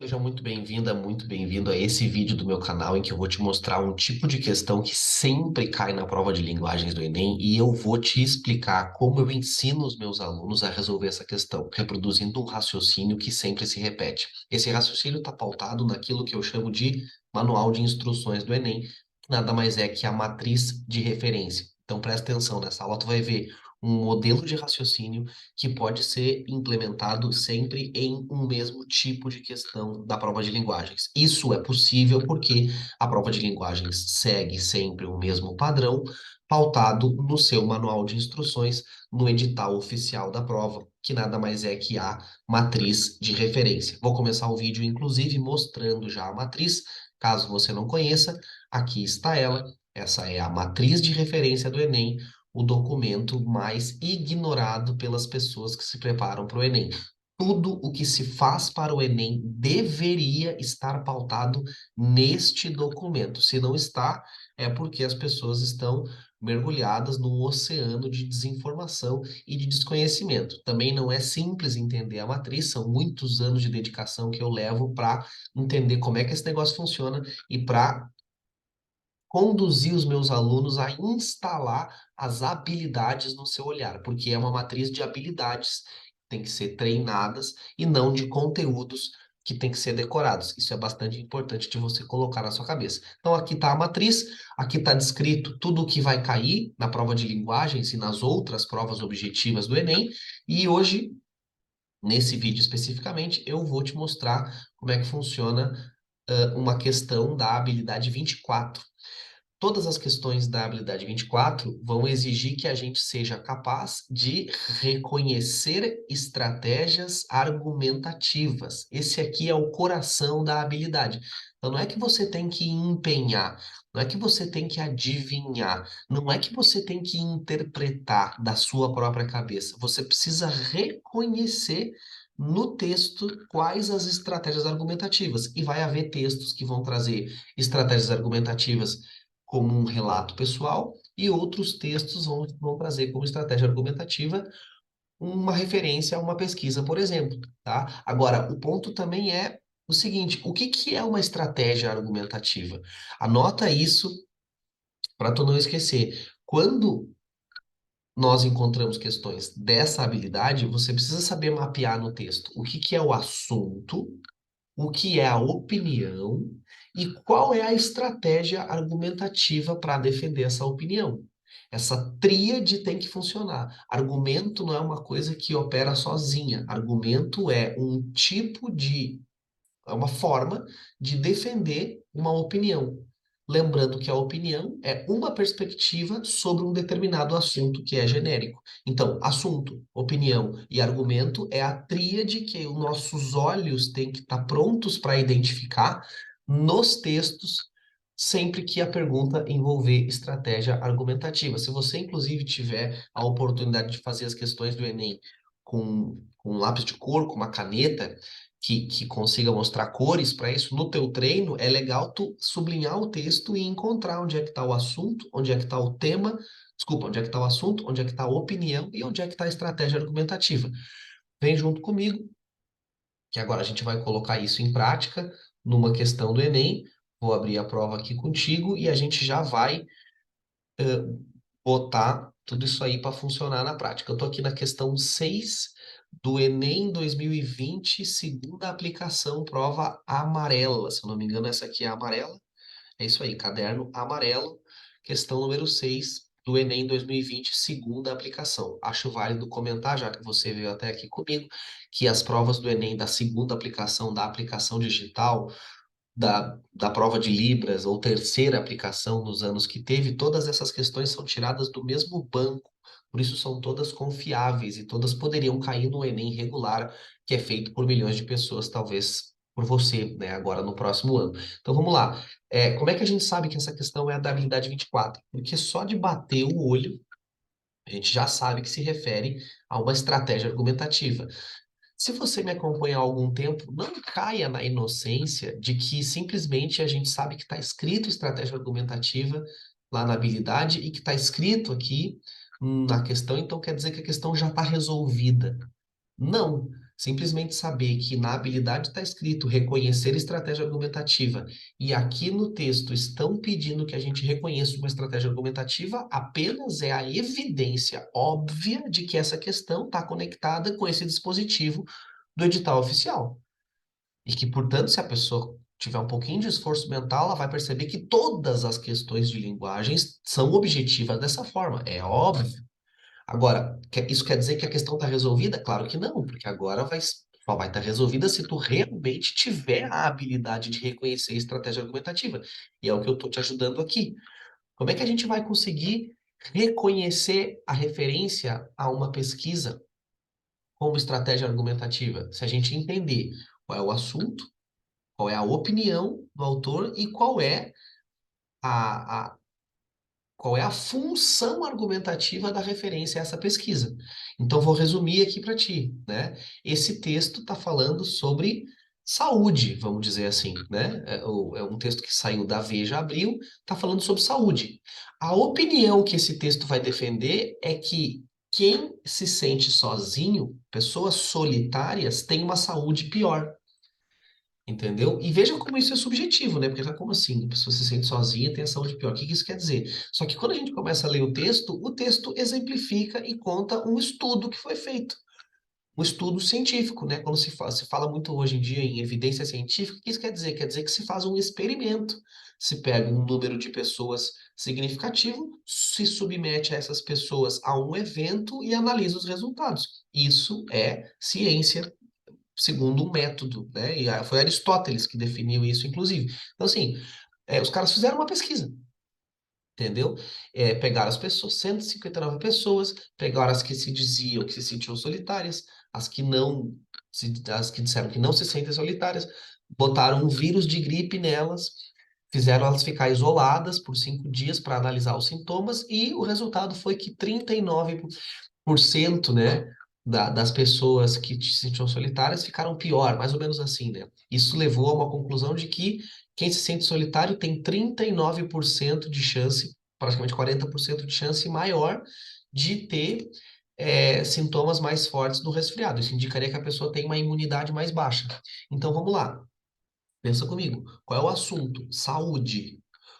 Seja muito bem-vinda, muito bem-vindo a esse vídeo do meu canal em que eu vou te mostrar um tipo de questão que sempre cai na prova de linguagens do Enem e eu vou te explicar como eu ensino os meus alunos a resolver essa questão, reproduzindo um raciocínio que sempre se repete. Esse raciocínio está pautado naquilo que eu chamo de manual de instruções do Enem, que nada mais é que a matriz de referência. Então presta atenção, nessa aula tu vai ver um modelo de raciocínio que pode ser implementado sempre em um mesmo tipo de questão da prova de linguagens. Isso é possível porque a prova de linguagens segue sempre o mesmo padrão, pautado no seu manual de instruções, no edital oficial da prova, que nada mais é que a matriz de referência. Vou começar o vídeo, inclusive, mostrando já a matriz. Caso você não conheça, aqui está ela. Essa é a matriz de referência do Enem, o documento mais ignorado pelas pessoas que se preparam para o Enem. Tudo o que se faz para o Enem deveria estar pautado neste documento. Se não está, é porque as pessoas estão mergulhadas num oceano de desinformação e de desconhecimento. Também não é simples entender a matriz, são muitos anos de dedicação que eu levo para entender como é que esse negócio funciona e para conduzir os meus alunos a instalar as habilidades no seu olhar, porque é uma matriz de habilidades que tem que ser treinadas e não de conteúdos que tem que ser decorados. Isso é bastante importante de você colocar na sua cabeça. Então, aqui está a matriz, aqui está descrito tudo o que vai cair na prova de linguagens e nas outras provas objetivas do Enem, e hoje, nesse vídeo especificamente, eu vou te mostrar como é que funciona uma questão da habilidade 24. Todas as questões da habilidade 24 vão exigir que a gente seja capaz de reconhecer estratégias argumentativas. Esse aqui é o coração da habilidade. Então, não é que você tem que empenhar, não é que você tem que adivinhar, não é que você tem que interpretar da sua própria cabeça. Você precisa reconhecer no texto quais as estratégias argumentativas. E vai haver textos que vão trazer estratégias argumentativas como um relato pessoal, e outros textos vão trazer como estratégia argumentativa uma referência a uma pesquisa, por exemplo, tá? Agora, o ponto também é o seguinte: o que que é uma estratégia argumentativa? Anota isso para tu não esquecer. Quando nós encontramos questões dessa habilidade, você precisa saber mapear no texto o que que é o assunto, o que é a opinião e qual é a estratégia argumentativa para defender essa opinião. Essa tríade tem que funcionar. Argumento não é uma coisa que opera sozinha. Argumento é uma forma de defender uma opinião. Lembrando que a opinião é uma perspectiva sobre um determinado assunto que é genérico. Então, assunto, opinião e argumento é a tríade que os nossos olhos têm que estar prontos para identificar nos textos, sempre que a pergunta envolver estratégia argumentativa. Se você, inclusive, tiver a oportunidade de fazer as questões do Enem com um lápis de cor, com uma caneta, que consiga mostrar cores para isso no teu treino, é legal tu sublinhar o texto e encontrar onde é que está o assunto, onde é que está o tema, desculpa, onde é que está o assunto, onde é que está a opinião e onde é que está a estratégia argumentativa. Vem junto comigo, que agora a gente vai colocar isso em prática numa questão do Enem. Vou abrir a prova aqui contigo e a gente já vai botar tudo isso aí para funcionar na prática. Eu estou aqui na questão 6 do Enem 2020, segunda aplicação, prova amarela. Se eu não me engano, essa aqui é a amarela. É isso aí, caderno amarelo, questão número 6 do Enem 2020, segunda aplicação. Acho válido comentar, já que você veio até aqui comigo, que as provas do Enem da segunda aplicação, da aplicação digital, da prova de Libras ou terceira aplicação nos anos que teve, todas essas questões são tiradas do mesmo banco, por isso são todas confiáveis e todas poderiam cair no Enem regular, que é feito por milhões de pessoas, talvez por você, né, agora no próximo ano. Então vamos lá. Como é que a gente sabe que essa questão é a da habilidade 24? Porque só de bater o olho, a gente já sabe que se refere a uma estratégia argumentativa. Se você me acompanha há algum tempo, não caia na inocência de que simplesmente a gente sabe que está escrito estratégia argumentativa lá na habilidade e que está escrito aqui na questão, então quer dizer que a questão já está resolvida. Não. Simplesmente saber que na habilidade está escrito reconhecer estratégia argumentativa e aqui no texto estão pedindo que a gente reconheça uma estratégia argumentativa, apenas é a evidência óbvia de que essa questão está conectada com esse dispositivo do edital oficial. E que, portanto, se a pessoa tiver um pouquinho de esforço mental, ela vai perceber que todas as questões de linguagens são objetivas dessa forma. É óbvio. Agora, isso quer dizer que a questão está resolvida? Claro que não, porque agora só vai estar resolvida se tu realmente tiver a habilidade de reconhecer a estratégia argumentativa. E é o que eu estou te ajudando aqui. Como é que a gente vai conseguir reconhecer a referência a uma pesquisa como estratégia argumentativa? Se a gente entender qual é o assunto, qual é a opinião do autor e a, a, qual é a função argumentativa da referência a essa pesquisa. Então, vou resumir aqui para ti, né? Esse texto está falando sobre saúde, vamos dizer assim, né? É um texto que saiu da Veja Abril, está falando sobre saúde. A opinião que esse texto vai defender é que quem se sente sozinho, pessoas solitárias, têm uma saúde pior. Entendeu? E veja como isso é subjetivo, né? Porque já como assim? A pessoa se sente sozinha, tem a saúde pior. O que que isso quer dizer? Só que quando a gente começa a ler o texto exemplifica e conta um estudo que foi feito. Um estudo científico, né? Quando se fala muito hoje em dia em evidência científica, o que isso quer dizer? Quer dizer que se faz um experimento. Se pega um número de pessoas significativo, se submete a essas pessoas a um evento e analisa os resultados. Isso é ciência segundo um método, né? E foi Aristóteles que definiu isso, inclusive. Então, assim, os caras fizeram uma pesquisa, entendeu? Pegaram as pessoas, 159 pessoas, pegaram as que se diziam que se sentiam solitárias, as que não, as que disseram que não se sentem solitárias, botaram um vírus de gripe nelas, fizeram elas ficar isoladas por 5 dias para analisar os sintomas, e o resultado foi que 39%, né, das pessoas que se sentiam solitárias ficaram pior, mais ou menos assim, né? Isso levou a uma conclusão de que quem se sente solitário tem 39% de chance, praticamente 40% de chance maior de ter sintomas mais fortes do resfriado. Isso indicaria que a pessoa tem uma imunidade mais baixa. Então vamos lá, pensa comigo. Qual é o assunto? Saúde.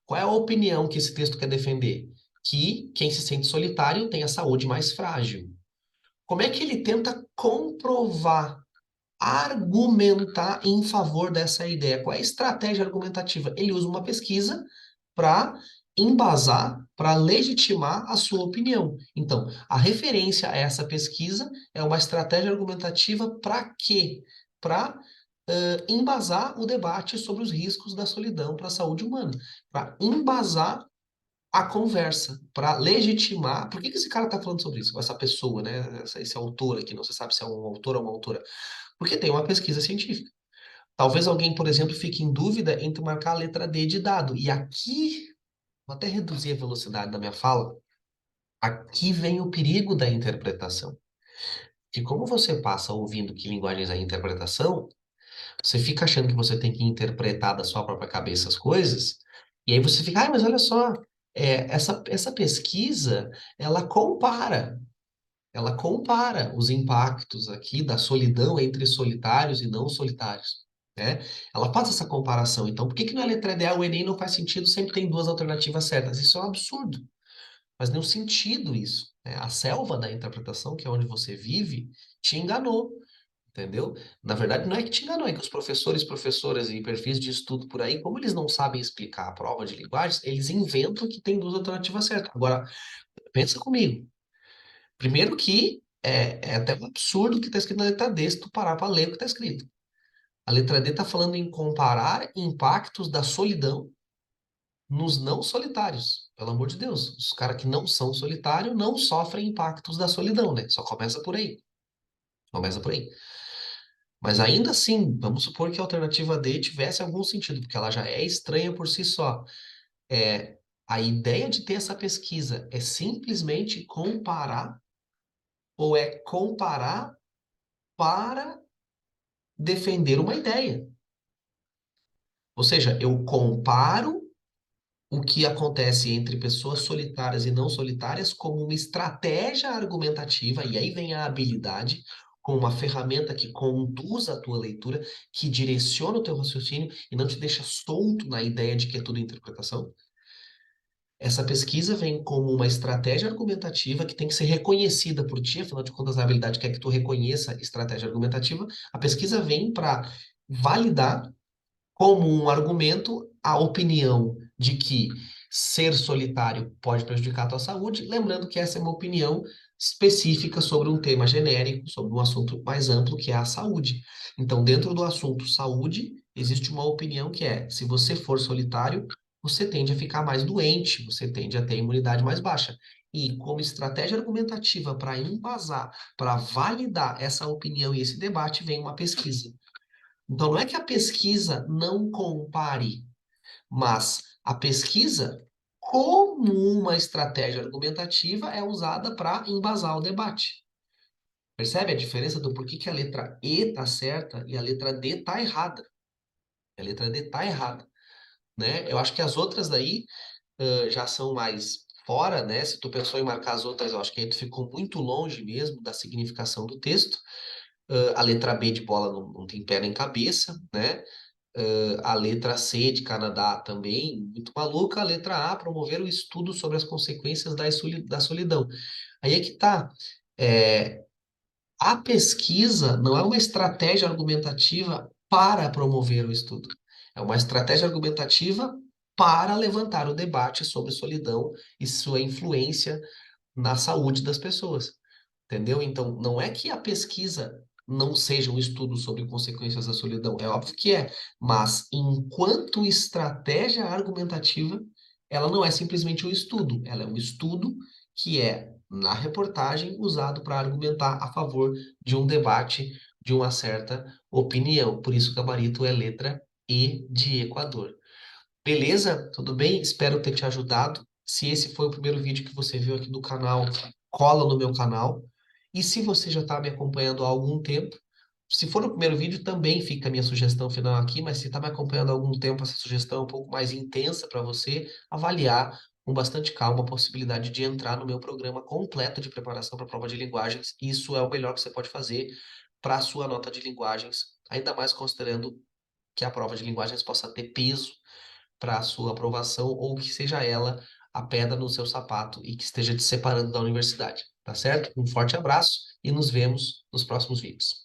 Qual é a opinião que esse texto quer defender? Que quem se sente solitário tem a saúde mais frágil. Como é que ele tenta comprovar, argumentar em favor dessa ideia? Qual é a estratégia argumentativa? Ele usa uma pesquisa para embasar, para legitimar a sua opinião. Então, a referência a essa pesquisa é uma estratégia argumentativa para quê? Para embasar o debate sobre os riscos da solidão para a saúde humana, para embasar a conversa para legitimar. Por que que esse cara está falando sobre isso? Essa pessoa, né? Esse autor aqui, não se sabe se é um autor ou uma autora. Porque tem uma pesquisa científica. Talvez alguém, por exemplo, fique em dúvida entre marcar a letra D de dado. E aqui, vou até reduzir a velocidade da minha fala. Aqui vem o perigo da interpretação. Que como você passa ouvindo que linguagens é interpretação, você fica achando que você tem que interpretar da sua própria cabeça as coisas, e aí você fica, mas olha só, essa pesquisa, ela compara os impactos aqui da solidão entre solitários e não solitários, né? Ela faz essa comparação. Então, por que que na letra D o Enem não faz sentido, sempre tem duas alternativas certas? Isso é um absurdo. Faz nenhum sentido isso, né? A selva da interpretação, que é onde você vive, te enganou. Entendeu? Na verdade, não é que te enganou, é que os professores, professoras e perfis de estudo por aí, como eles não sabem explicar a prova de linguagens, eles inventam que tem duas alternativas certas. Agora, pensa comigo. Primeiro que é até um absurdo o que está escrito na letra D, se tu parar para ler o que está escrito. A letra D está falando em comparar impactos da solidão nos não solitários. Pelo amor de Deus, os caras que não são solitários não sofrem impactos da solidão, né? Só começa por aí. Começa por aí. Mas ainda assim, vamos supor que a alternativa D tivesse algum sentido, porque ela já é estranha por si só. A ideia de ter essa pesquisa é simplesmente comparar, ou é comparar para defender uma ideia? Ou seja, eu comparo o que acontece entre pessoas solitárias e não solitárias como uma estratégia argumentativa, e aí vem a habilidade, com uma ferramenta que conduz a tua leitura, que direciona o teu raciocínio e não te deixa solto na ideia de que é tudo interpretação. Essa pesquisa vem como uma estratégia argumentativa que tem que ser reconhecida por ti, afinal de contas, a habilidade quer que tu reconheça estratégia argumentativa. A pesquisa vem para validar como um argumento a opinião de que ser solitário pode prejudicar a tua saúde, lembrando que essa é uma opinião específica sobre um tema genérico, sobre um assunto mais amplo, que é a saúde. Então, dentro do assunto saúde, existe uma opinião que é: se você for solitário, você tende a ficar mais doente, você tende a ter imunidade mais baixa. E como estratégia argumentativa para embasar, para validar essa opinião e esse debate, vem uma pesquisa. Então, não é que a pesquisa não compare, mas a pesquisa, como uma estratégia argumentativa, é usada para embasar o debate. Percebe a diferença do porquê que a letra E está certa e a letra D está errada? A letra D está errada, né? Eu acho que as outras daí já são mais fora, né? Se tu pensou em marcar as outras, eu acho que aí tu ficou muito longe mesmo da significação do texto. A letra B de bola não tem pé nem cabeça, né? A letra C de Canadá também, muito maluca. A letra A, promover o estudo sobre as consequências da solidão. Aí é que tá. É, a pesquisa não é uma estratégia argumentativa para promover o estudo. É uma estratégia argumentativa para levantar o debate sobre solidão e sua influência na saúde das pessoas. Entendeu? Então, não é que a pesquisa não seja um estudo sobre consequências da solidão, é óbvio que é, mas enquanto estratégia argumentativa, ela não é simplesmente um estudo, ela é um estudo que é, na reportagem, usado para argumentar a favor de um debate, de uma certa opinião. Por isso, o gabarito é letra E de Equador. Beleza? Tudo bem? Espero ter te ajudado. Se esse foi o primeiro vídeo que você viu aqui do canal, cola no meu canal. E se você já está me acompanhando há algum tempo, se for o primeiro vídeo, também fica a minha sugestão final aqui, mas se está me acompanhando há algum tempo, essa sugestão é um pouco mais intensa para você avaliar com bastante calma a possibilidade de entrar no meu programa completo de preparação para a prova de linguagens. Isso é o melhor que você pode fazer para a sua nota de linguagens, ainda mais considerando que a prova de linguagens possa ter peso para a sua aprovação ou que seja ela a pedra no seu sapato e que esteja te separando da universidade, tá certo? Um forte abraço e nos vemos nos próximos vídeos.